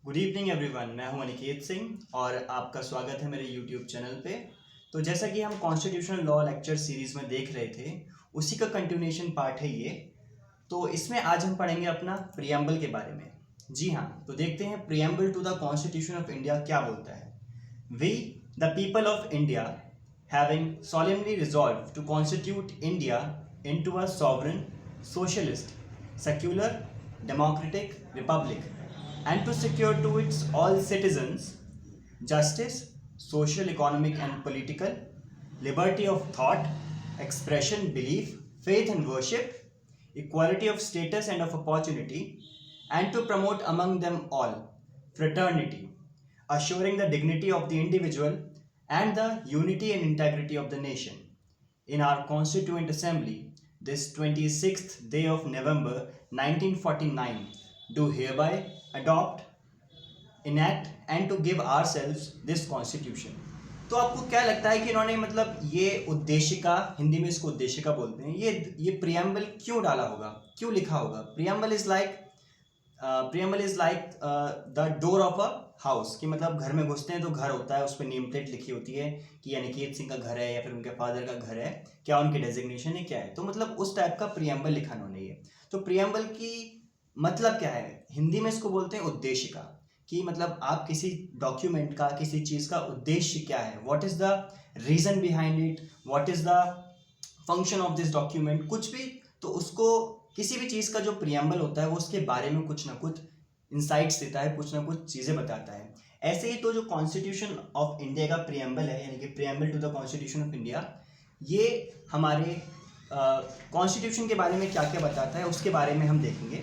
Good evening everyone. मैं हूं अनिकेत सिंह और आपका स्वागत है मेरे यूट्यूब चैनल पे। तो जैसा कि हम कॉन्स्टिट्यूशनल लॉ लेक्चर सीरीज़ में देख रहे थे, उसी का कंटिन्यूएशन पार्ट है ये। तो इसमें आज हम पढ़ेंगे अपना प्रियम्बल के बारे में। जी हाँ, तो देखते हैं preamble to the constitution of India क्या बोलता है। We the people of India having solemnly resolved to constitute India into a sovereign, socialist, secular, democratic republic, and to secure to its all citizens justice, social, economic, and political, liberty of thought, expression, belief, faith, and worship, equality of status and of opportunity, and to promote among them all fraternity, assuring the dignity of the individual and the unity and integrity of the nation. In our Constituent Assembly, this 26th day of November 1949, do hereby adopt, enact and to give ourselves this Constitution. तो आपको क्या लगता है कि इन्होंने मतलब ये उद्देशिका, हिंदी में इसको उद्देशिका बोलते हैं, ये प्रियम्बल क्यों डाला होगा, क्यों लिखा होगा? Preamble is like the door of a house, कि मतलब घर में घुसते हैं तो घर होता है, उस पर नेम प्लेट लिखी होती है कि अनिकेत सिंह का घर है या फिर उनके फादर का घर है, क्या उनकी डेजिग्नेशन है, क्या है। तो मतलब उस टाइप का प्रियम्बल लिखा उन्होंने ये। तो प्रियम्बल की मतलब क्या है, हिंदी में इसको बोलते हैं उद्देशिका, कि मतलब आप किसी डॉक्यूमेंट का, किसी चीज़ का उद्देश्य क्या है, what is the reason behind it, what is the function of this document, कुछ भी। तो उसको किसी भी चीज़ का जो प्रियम्बल होता है वो उसके बारे में कुछ ना कुछ इंसाइट्स देता है, कुछ ना कुछ चीज़ें बताता है। ऐसे ही तो जो कॉन्स्टिट्यूशन ऑफ इंडिया का प्रियम्बल है, यानी कि preamble to the constitution of India, ये हमारे कॉन्स्टिट्यूशन के बारे में क्या क्या बताता है उसके बारे में हम देखेंगे।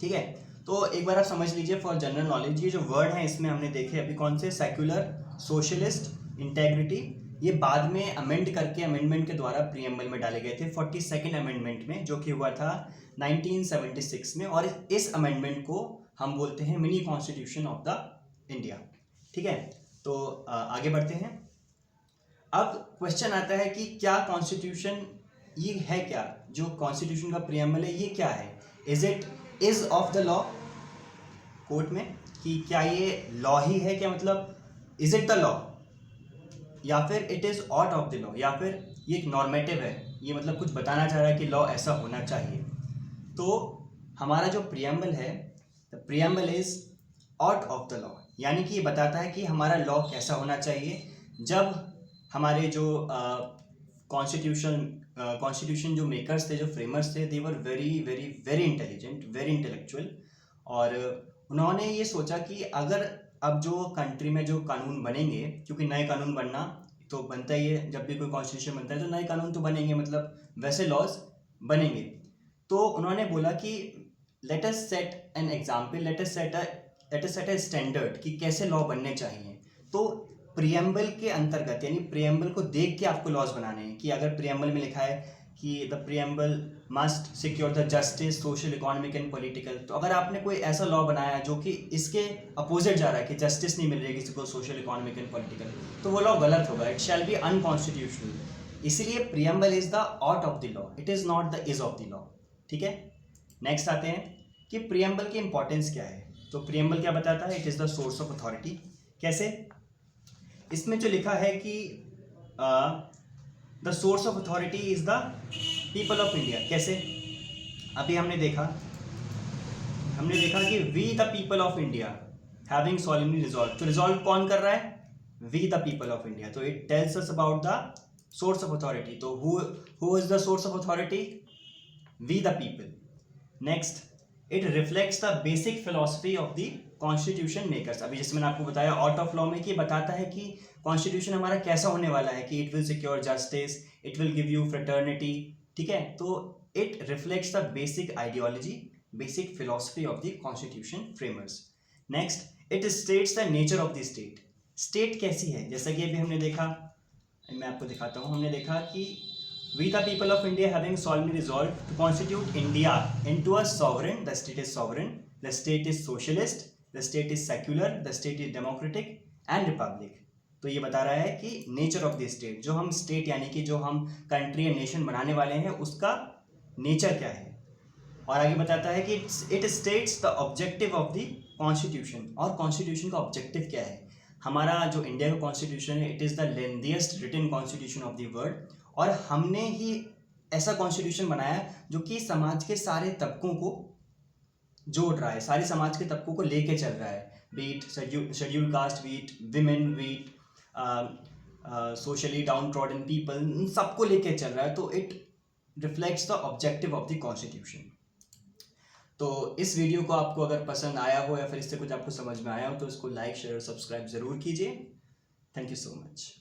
ठीक है, तो एक बार आप समझ लीजिए फॉर जनरल नॉलेज, ये जो वर्ड हैं इसमें हमने देखे अभी कौन से, सेक्युलर, सोशलिस्ट, इंटेग्रिटी, ये बाद में अमेंड करके अमेंडमेंट के द्वारा प्रियम्बल में डाले गए थे 42nd अमेंडमेंट में, जो कि हुआ था 1976 में। और इस अमेंडमेंट को हम बोलते हैं mini constitution of the India. ठीक है, तो आगे बढ़ते हैं। अब क्वेश्चन आता है कि क्या कॉन्स्टिट्यूशन ये है, क्या जो कॉन्स्टिट्यूशन का प्रियम्बल है ये क्या है, is of the law, court में, कि क्या ये लॉ ही है, क्या मतलब इज इट द लॉ, या फिर it is out of the law, या फिर ये एक नॉर्मेटिव है, ये मतलब कुछ बताना चाह रहा है कि लॉ ऐसा होना चाहिए। तो हमारा जो प्रियम्बल है, the preamble is out of the law, यानी कि ये बताता है कि हमारा लॉ कैसा होना चाहिए। जब हमारे जो कॉन्स्टिट्यूशन जो मेकर्स थे, जो फ्रेमर्स थे, they were very very very intelligent, very intellectual, और उन्होंने ये सोचा कि अगर अब जो कंट्री में जो कानून बनेंगे, क्योंकि नए कानून बनना तो बनता ही है, जब भी कोई कॉन्स्टिट्यूशन बनता है तो नए कानून तो बनेंगे, मतलब वैसे लॉज बनेंगे। तो उन्होंने बोला कि let us set an example, let us set a standard कि कैसे लॉ बनने चाहिए। तो प्रियम्बल के अंतर्गत, यानी प्रियम्बल को देख के आपको लॉज बनाने हैं, कि अगर प्रियम्बल में लिखा है कि the preamble must secure the justice, social, economic and political, तो अगर आपने कोई ऐसा लॉ बनाया जो कि इसके अपोजिट जा रहा है, कि जस्टिस नहीं मिल रही है किसी को, सोशल, इकोनॉमिक एंड पॉलिटिकल, तो वो लॉ गलत होगा, इट शैल बी अनकॉन्स्टिट्यूशनल। इसीलिए preamble is the out of the law, it is not the is of the law. ठीक है, नेक्स्ट आते हैं कि प्रियम्बल की इंपॉर्टेंस क्या है। तो प्रियम्बल क्या बताता है, it is the source of authority. कैसे, इसमें जो लिखा है कि the source of authority is the people of India. कैसे, अभी हमने देखा कि we the people of India having solemnly resolve, तो रिजॉल्व कौन कर रहा है, we the people of India. तो it tells us about the source of authority. तो who is the source of authority, we the people. Next, it reflects the basic philosophy of the constitution makers. अभी जैसे मैंने आपको बताया out of law में, कि बताता है कि कॉन्स्टिट्यूशन हमारा कैसा होने वाला है, कि it will secure justice, it will give you fraternity. ठीक है, तो it reflects the basic ideology, basic philosophy of the constitution framers. Next, it states the nature of the state. State कैसी है, जैसा कि अभी हमने देखा, मैं आपको दिखाता हूँ, हमने देखा कि we the people of India having solemnly resolved to constitute India into a sovereign, the state is sovereign, the state is socialist, the state is secular, the state is democratic and republic। तो ये बता रहा है कि nature of the state, जो हम state यानी कि जो हम कंट्री या नेशन बनाने वाले हैं उसका नेचर क्या है। और आगे बताता है कि it states the objective of the constitution, और कॉन्स्टिट्यूशन का ऑब्जेक्टिव क्या है। हमारा जो इंडिया का कॉन्स्टिट्यूशन है, it is the lengthiest written constitution of the world, और हमने ही ऐसा कॉन्स्टिट्यूशन बनाया जो कि समाज के सारे तबकों को जोड़ रहा है, सारे समाज के तबकों को लेके चल रहा है, be it schedule caste, be it women, be it socially downtrodden people, सबको लेके चल रहा है। तो it reflects the objective of the constitution. तो इस वीडियो को आपको अगर पसंद आया हो या फिर इससे कुछ आपको समझ में आया हो तो इसको लाइक, शेयर और सब्सक्राइब ज़रूर कीजिए। Thank you so much.